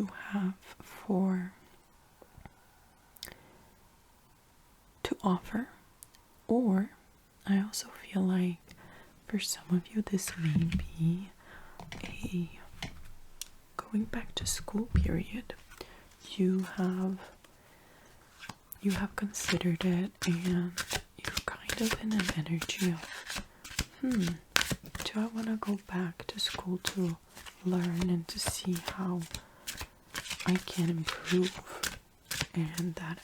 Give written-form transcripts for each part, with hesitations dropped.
you have for to offer. Or I also feel like for some of you this may be a going back to school period. You have considered it, and you're kind of in an energy of, do I want to go back to school to learn and to see how I can improve, and that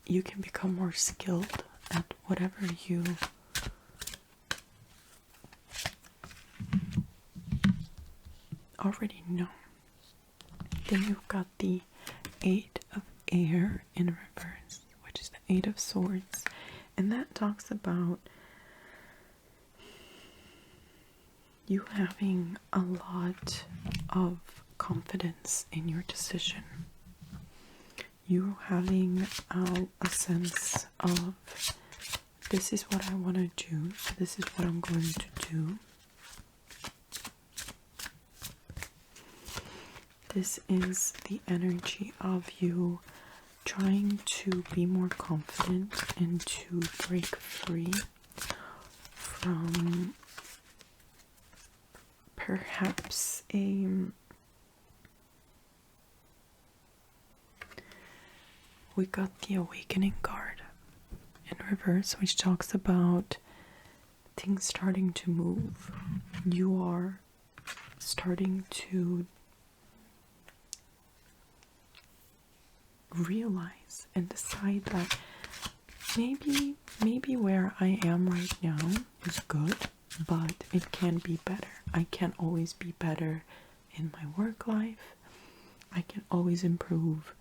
you can become more skilled at whatever you already know. Then you've got the Eight of Air in reverse, which is the Eight of Swords, and that talks about you having a lot of confidence in your decision. You having a sense of, this is what I want to do, so this is what I'm going to do. This is the energy of you trying to be more confident and to break free from perhaps we got the Awakening card in reverse, which talks about things starting to move. You are starting to realize and decide that maybe where I am right now is good, but it can be better. I can always be better in my work life. I can always improve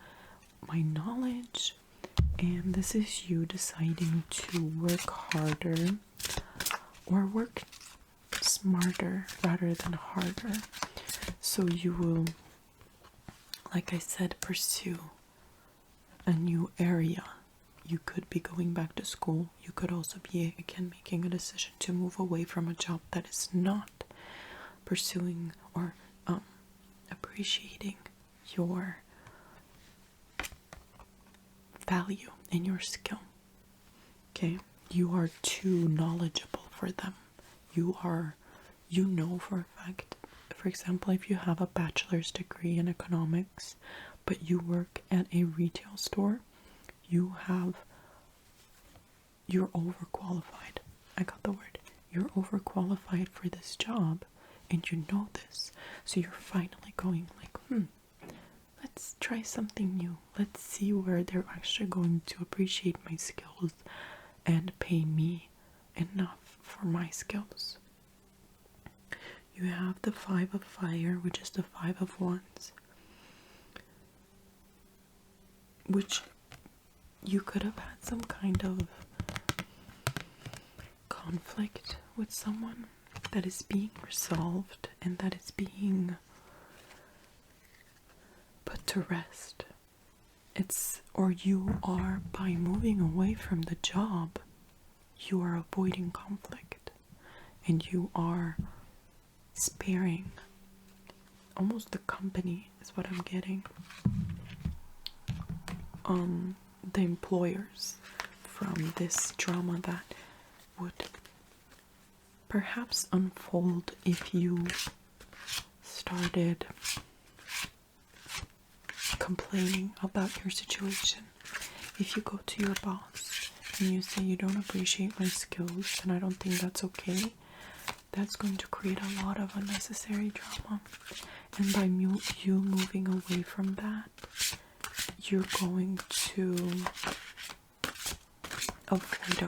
my knowledge, and this is you deciding to work harder or work smarter rather than harder. So you will, like I said, pursue a new area. You could be going back to school. You could also be, again, making a decision to move away from a job that is not pursuing or appreciating your value and your skill. Okay? You are too knowledgeable for them. You know for a fact, for example, if you have a bachelor's degree in economics, but you work at a retail store, you're overqualified. I got the word. You're overqualified for this job, and you know this. So you're finally going like, let's try something new. Let's see where they're actually going to appreciate my skills and pay me enough for my skills. You have the Five of Fire, which is the Five of Wands, which you could have had some kind of conflict with someone that is being resolved and that is being put to rest. Or you are, by moving away from the job, you are avoiding conflict, and you are sparing almost the company, is what I'm getting, the employers from this drama that would perhaps unfold if you started complaining about your situation. If you go to your boss and you say, you don't appreciate my skills and I don't think that's okay, that's going to create a lot of unnecessary drama. And by you moving away from that, you're going to avoid a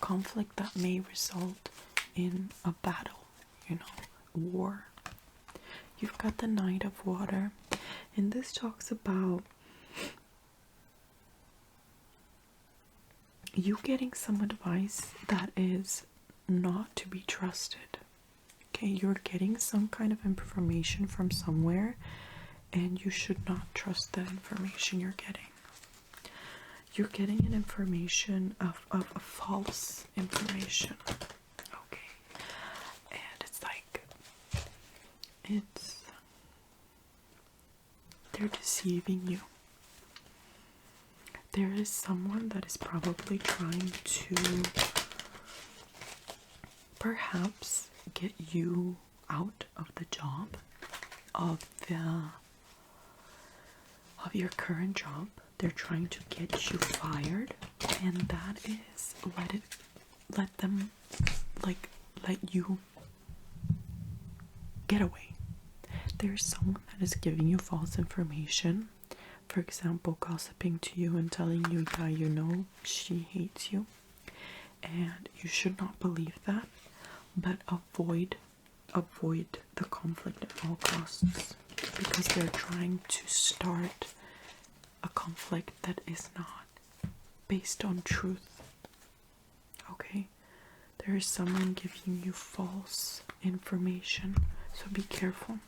conflict that may result in a battle, war. You've got the Knight of Water, and this talks about you getting some advice that is not to be trusted. Okay, you're getting some kind of information from somewhere, and you should not trust the information you're getting. You're getting an information of a false information. Okay. And it's like they're deceiving you. There is someone that is probably trying to perhaps get you out of the job, of your current job. They're trying to get you fired, and that is let you get away. There's someone that is giving you false information. For example, gossiping to you and telling you, yeah, you know, she hates you. And you should not believe that, but avoid the conflict at all costs, because they're trying to start a conflict that is not based on truth. Okay? There is someone giving you false information, so be careful.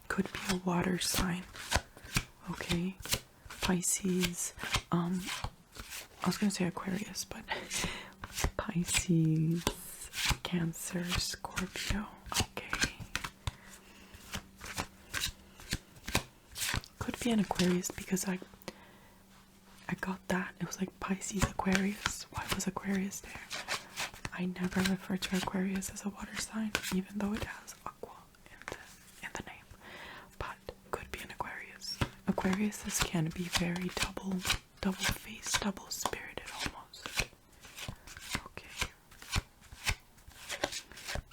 Could be a water sign. Okay? Pisces, I was gonna say Aquarius, but Pisces, Cancer, Scorpio. Okay. Could be an Aquarius, because I got that. It was like Pisces, Aquarius. Why was Aquarius there? I never refer to Aquarius as a water sign, even though it has aqua in the name. But could be an Aquarius. Aquariuses can be very double-faced, double-spirited almost.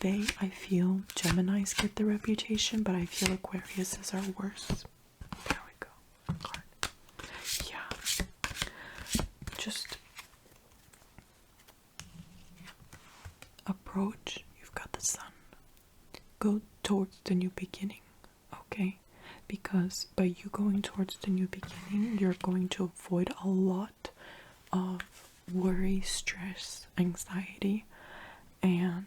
Okay. I feel Geminis get the reputation, but I feel Aquariuses are worse. There we go. Yeah. Just approach. You've got the sun. Go towards the new beginning. Okay? Because by you going towards the new beginning, you're going to avoid a lot of worry, stress, anxiety, and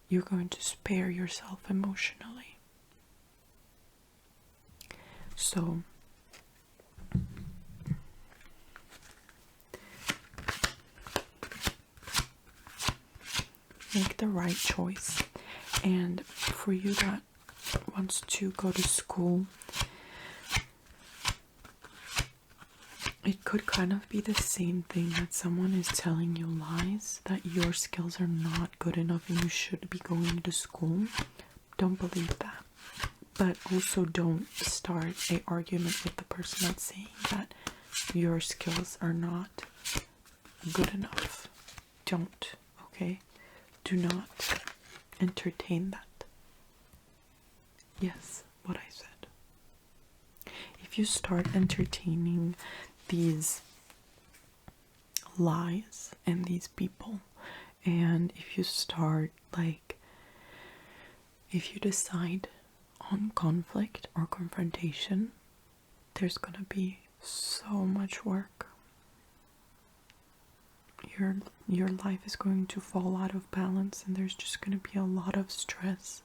you're going to spare yourself emotionally. So make the right choice. And for you that wants to go to school, it could kind of be the same thing, that someone is telling you lies, that your skills are not good enough and you should be going to school. Don't believe that. But also don't start an argument with the person that's saying that your skills are not good enough. Don't, okay? Do not entertain that. Yes, what I said. If you start entertaining these lies and these people, and if you start, if you decide on conflict or confrontation, there's gonna be so much work. Your life is going to fall out of balance, and there's just going to be a lot of stress,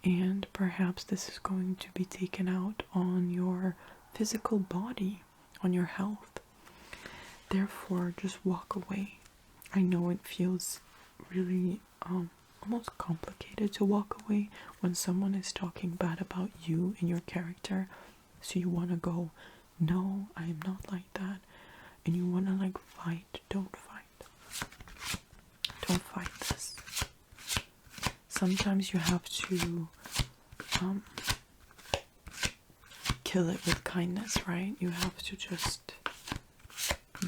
and perhaps this is going to be taken out on your physical body, on your health. Therefore, just walk away. I know it feels really almost complicated to walk away when someone is talking bad about you and your character, so you want to go, no, I am not like that, and you want to fight. Don't fight. Don't fight this. Sometimes you have to kill it with kindness, right? You have to just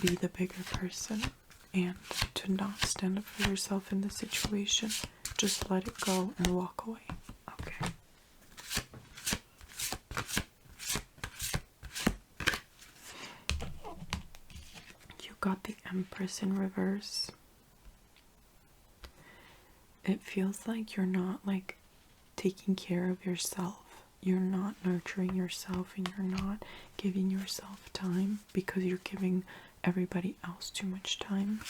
be the bigger person and to not stand up for yourself in the situation. Just let it go and walk away. Okay. You got the Empress in reverse. It feels like you're not taking care of yourself. You're not nurturing yourself, and you're not giving yourself time, because you're giving everybody else too much time,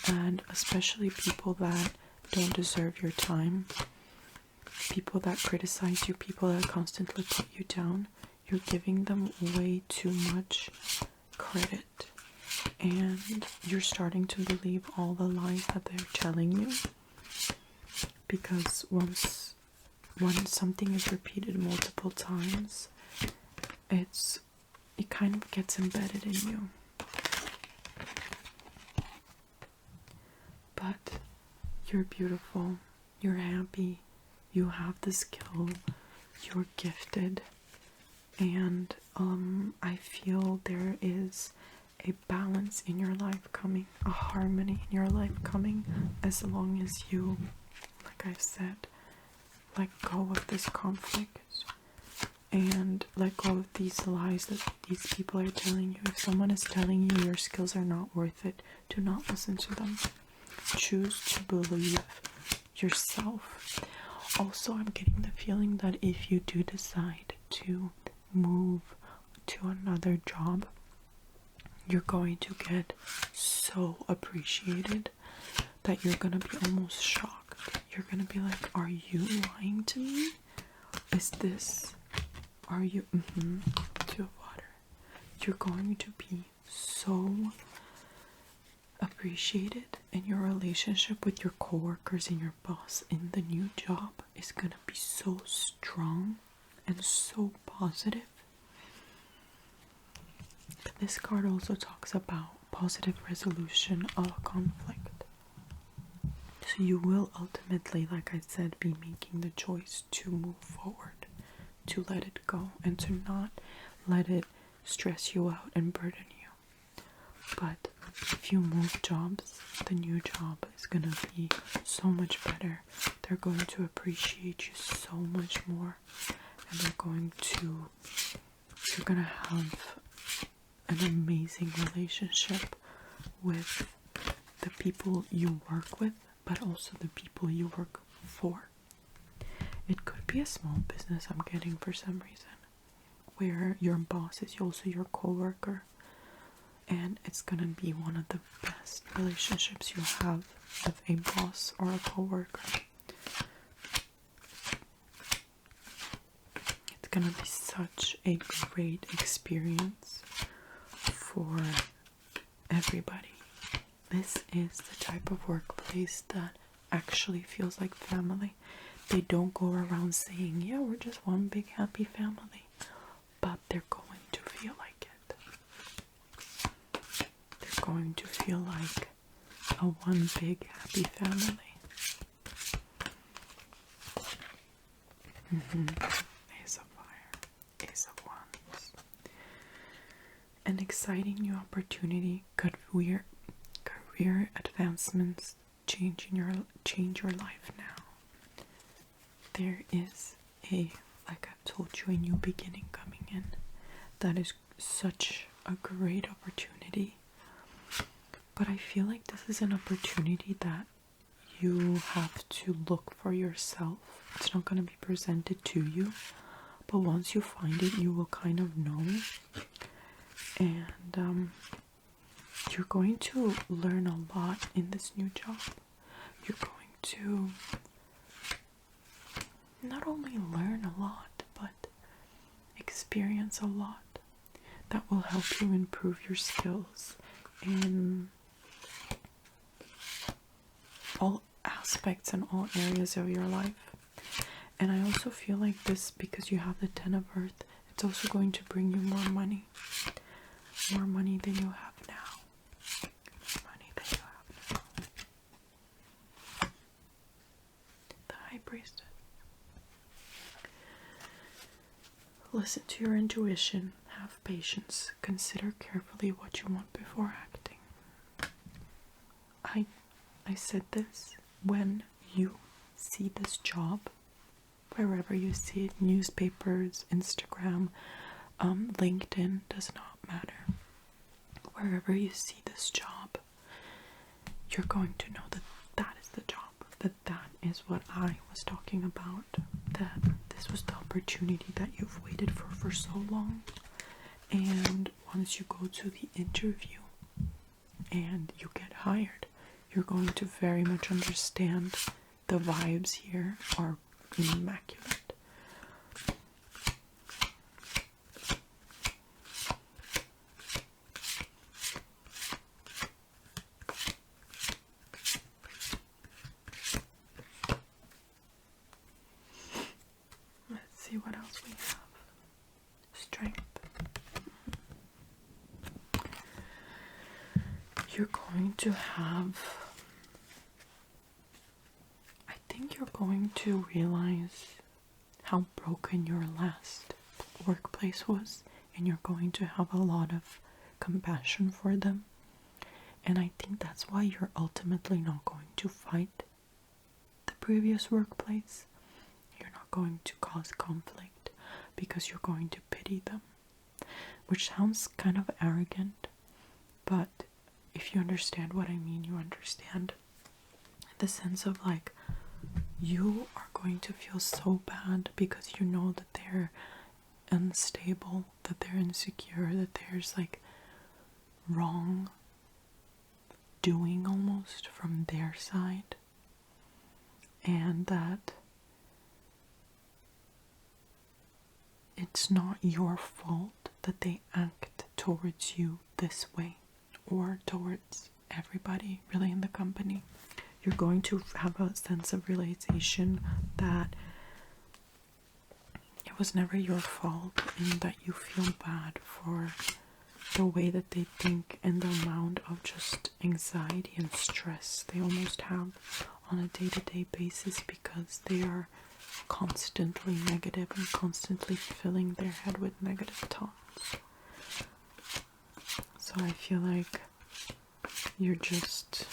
and especially people that don't deserve your time, people that criticize you, people that constantly put you down. You're giving them way too much credit, and you're starting to believe all the lies that they're telling you. Because once when something is repeated multiple times, it kind of gets embedded in you. But you're beautiful, you're happy, you have the skill, you're gifted, and I feel there is a balance in your life coming, a harmony in your life coming, as long as you, like I've said, let go of this conflict and let go of these lies that these people are telling you. If someone is telling you your skills are not worth it, do not listen to them. Choose to believe yourself. Also, I'm getting the feeling that if you do decide to move to another job, you're going to get so appreciated that you're gonna be almost shocked. You're gonna be like, are you lying to me? Are you to water? You're going to be so appreciated, and your relationship with your coworkers and your boss in the new job is gonna be so strong and so positive. This card also talks about positive resolution of a conflict. So you will ultimately, like I said, be making the choice to move forward, to let it go, and to not let it stress you out and burden you. But if you move jobs, the new job is gonna be so much better. They're going to appreciate you so much more, and you're gonna have an amazing relationship with the people you work with, but also the people you work for. It could be a small business, I'm getting, for some reason, where your boss is also your coworker, and it's gonna be one of the best relationships you have with a boss or a coworker. It's gonna be such a great experience for everybody. This is the type of workplace that actually feels like family. They don't go around saying, yeah, we're just one big happy family, but they're going to feel like it. They're going to feel like a one big happy family. Ace of Fire, Ace of Wands. An exciting new opportunity, career advancements, change your life now. There is like I've told you, a new beginning coming in. That is such a great opportunity. But I feel like this is an opportunity that you have to look for yourself. It's not going to be presented to you, but once you find it, you will kind of know. And you're going to learn a lot in this new job. You're going to not only learn a lot, but experience a lot that will help you improve your skills in all aspects and all areas of your life. And I also feel like this, because you have the Ten of Earth, it's also going to bring you more money than you have now. The High Priestess. Listen to your intuition, have patience, consider carefully what you want before acting. I said this, when you see this job, wherever you see it, newspapers, Instagram, LinkedIn, does not matter. Wherever you see this job, you're going to know that that is the job, that is what I was talking about, that this was the opportunity that you've waited for so long. And once you go to the interview and you get hired, you're going to very much understand the vibes here are immaculate. see what else we have. Strength. You're going to have, I think you're going to realize how broken your last workplace was, and you're going to have a lot of compassion for them. And I think that's why you're ultimately not going to fight the previous workplace. You're not going to cause conflict because you're going to pity them, which sounds kind of arrogant, but if you understand what I mean, you understand the sense of like, you are going to feel so bad because you know that they're unstable, that they're insecure, that there's like wrong doing almost from their side, and that it's not your fault that they act towards you this way or towards everybody really in the company. You're going to have a sense of realization that it was never your fault, and that you feel bad for the way that they think and the amount of just anxiety and stress they almost have on a day-to-day basis because they are constantly negative and constantly filling their head with negative thoughts. So I feel like you're just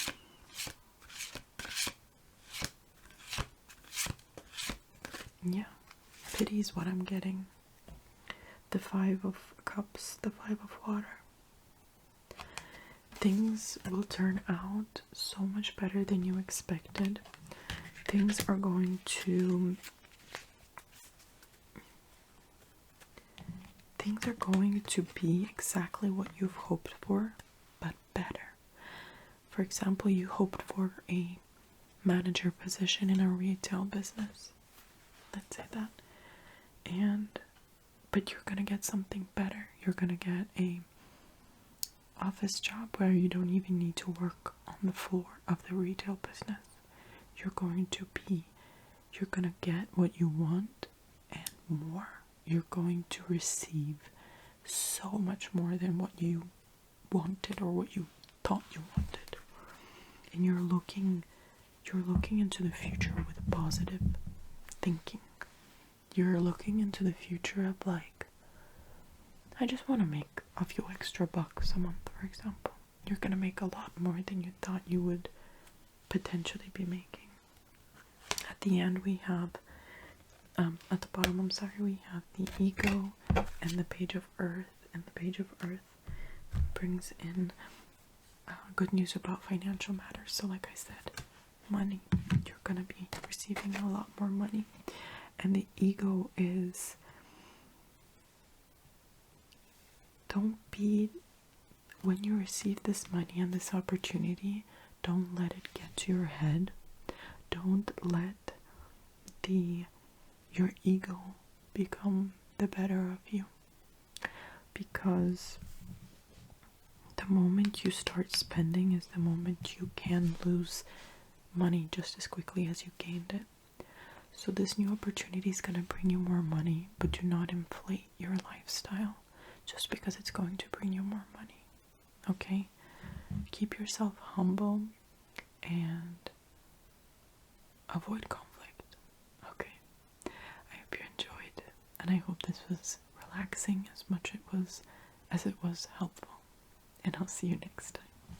pity is what I'm getting. The 5 of Cups, the 5 of Water. Things will turn out so much better than you expected. Things are going to be exactly what you've hoped for, but better. For example, you hoped for a manager position in a retail business. Let's say that. But you're gonna get something better. You're gonna get a office job where you don't even need to work on the floor of the retail business. You're gonna get what you want and more. You're going to receive so much more than what you wanted or what you thought you wanted. And you're looking into the future with positive thinking. You're looking into the future of like, I just want to make a few extra bucks a month, for example. You're going to make a lot more than you thought you would potentially be making. At the end we have, at the bottom, we have the Ego and the Page of Earth. And the Page of Earth brings in good news about financial matters. So like I said, money. You're going to be receiving a lot more money. And the Ego is, when you receive this money and this opportunity, don't let it get to your head. Don't let your ego become the better of you. Because the moment you start spending is the moment you can lose money just as quickly as you gained it. So this new opportunity is going to bring you more money, but do not inflate your lifestyle just because it's going to bring you more money. Okay? Keep yourself humble and avoid conflict. Okay? I hope you enjoyed, and I hope this was relaxing as much as it was helpful. And I'll see you next time.